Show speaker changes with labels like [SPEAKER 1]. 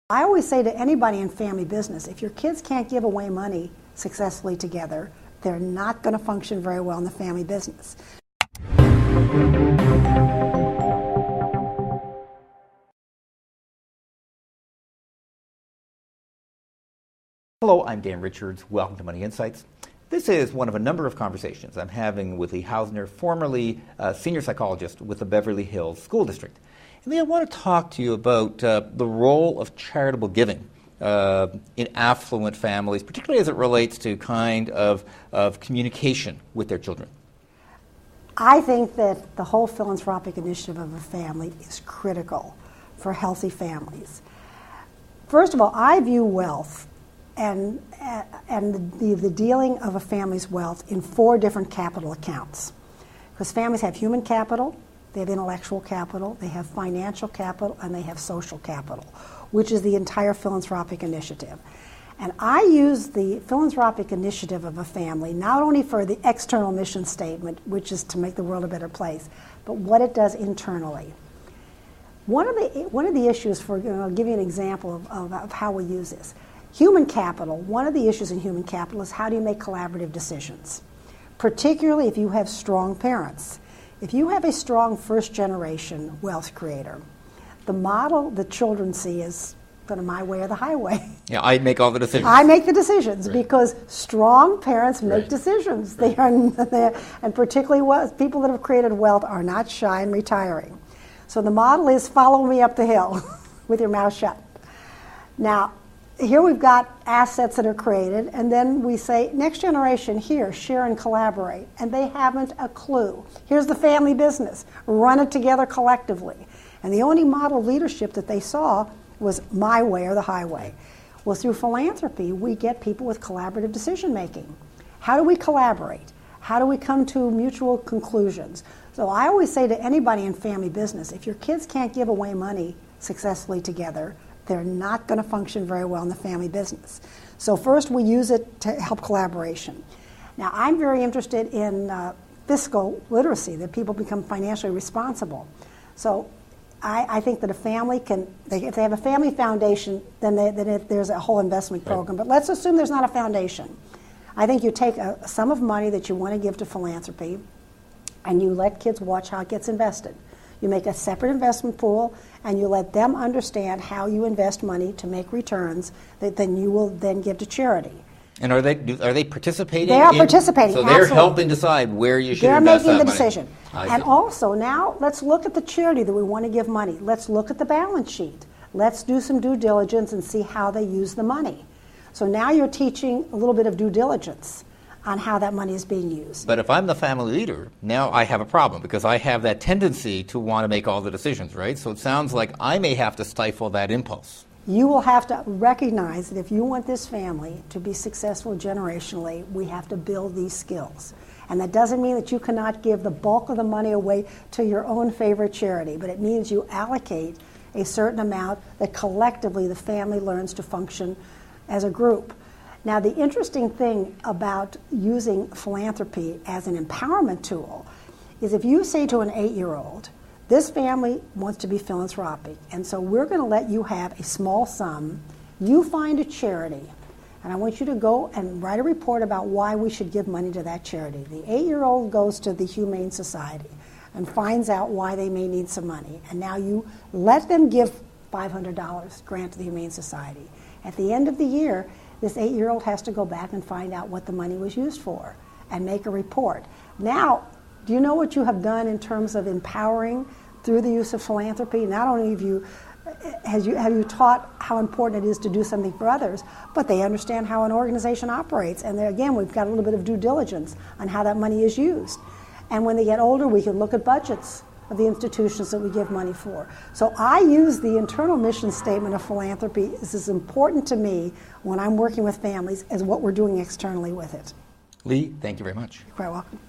[SPEAKER 1] I always say to anybody in family business, if your kids can't give away money successfully together, they're not going to function very well in the family business.
[SPEAKER 2] Hello, I'm Dan Richards. Welcome to Money Insights. This is one of a number of conversations I'm having with Lee Hausner, formerly senior psychologist with the Beverley Hills School District. And Lee, I want to talk to you about the role of charitable giving in affluent families, particularly as it relates to kind of communication with their children.
[SPEAKER 1] I think that the whole philanthropic initiative of a family is critical for healthy families. First of all, I view wealth and the dealing of a family's wealth in 4 different capital accounts. Because families have human capital, they have intellectual capital, they have financial capital, and they have social capital, which is the entire philanthropic initiative. And I use the philanthropic initiative of a family not only for the external mission statement, which is to make the world a better place, but what it does internally. One of the issues I'll give you an example of how we use this. Human capital, one of the issues in human capital is how do you make collaborative decisions, particularly if you have strong parents. If you have a strong first-generation wealth creator, the model the children see is kind of my way or the highway.
[SPEAKER 2] Yeah, I make all the decisions.
[SPEAKER 1] I make the decisions,
[SPEAKER 2] right.
[SPEAKER 1] Because strong parents make
[SPEAKER 2] right.
[SPEAKER 1] decisions.
[SPEAKER 2] Right.
[SPEAKER 1] And particularly people that have created wealth are not shy in retiring. So the model is follow me up the hill with your mouth shut. Now, here we've got assets that are created, and then we say, next generation, here, share and collaborate. And they haven't a clue. Here's the family business. Run it together collectively. And the only model leadership that they saw was my way or the highway. Well, through philanthropy, we get people with collaborative decision making. How do we collaborate? How do we come to mutual conclusions? So I always say to anybody in family business, if your kids can't give away money successfully together, they're not going to function very well in the family business. So first we use it to help collaboration. Now I'm very interested in fiscal literacy, that people become financially responsible. So I think that a family if they have a family foundation, then there's a whole investment program. But let's assume there's not a foundation. I think you take a sum of money that you want to give to philanthropy and you let kids watch how it gets invested. You make a separate investment pool, and you let them understand how you invest money to make returns that then you will then give to charity.
[SPEAKER 2] And are they participating?
[SPEAKER 1] They are participating.
[SPEAKER 2] So
[SPEAKER 1] absolutely.
[SPEAKER 2] they're helping decide where you should
[SPEAKER 1] they're
[SPEAKER 2] invest that money.
[SPEAKER 1] They're making the decision. And
[SPEAKER 2] see.
[SPEAKER 1] Also now let's look at the charity that we want to give money. Let's look at the balance sheet. Let's do some due diligence and see how they use the money. So now you're teaching a little bit of due diligence on how that money is being used.
[SPEAKER 2] But if I'm the family leader, now I have a problem because I have that tendency to want to make all the decisions, right? So it sounds like I may have to stifle that impulse.
[SPEAKER 1] You will have to recognize that if you want this family to be successful generationally, we have to build these skills. And that doesn't mean that you cannot give the bulk of the money away to your own favorite charity, but it means you allocate a certain amount that collectively the family learns to function as a group. Now, the interesting thing about using philanthropy as an empowerment tool is if you say to an 8-year-old, this family wants to be philanthropic, and so we're going to let you have a small sum. You find a charity, and I want you to go and write a report about why we should give money to that charity. The 8-year-old goes to the Humane Society and finds out why they may need some money, and now you let them give $500 grant to the Humane Society. At the end of the year, this 8-year-old has to go back and find out what the money was used for and make a report. Now, do you know what you have done in terms of empowering through the use of philanthropy? Not only have you taught how important it is to do something for others, but they understand how an organization operates. And there, again, we've got a little bit of due diligence on how that money is used. And when they get older, we can look at budgets of the institutions that we give money for. So I use the internal mission statement of philanthropy is as important to me when I'm working with families as what we're doing externally with it.
[SPEAKER 2] Lee, thank you very much.
[SPEAKER 1] You're quite welcome.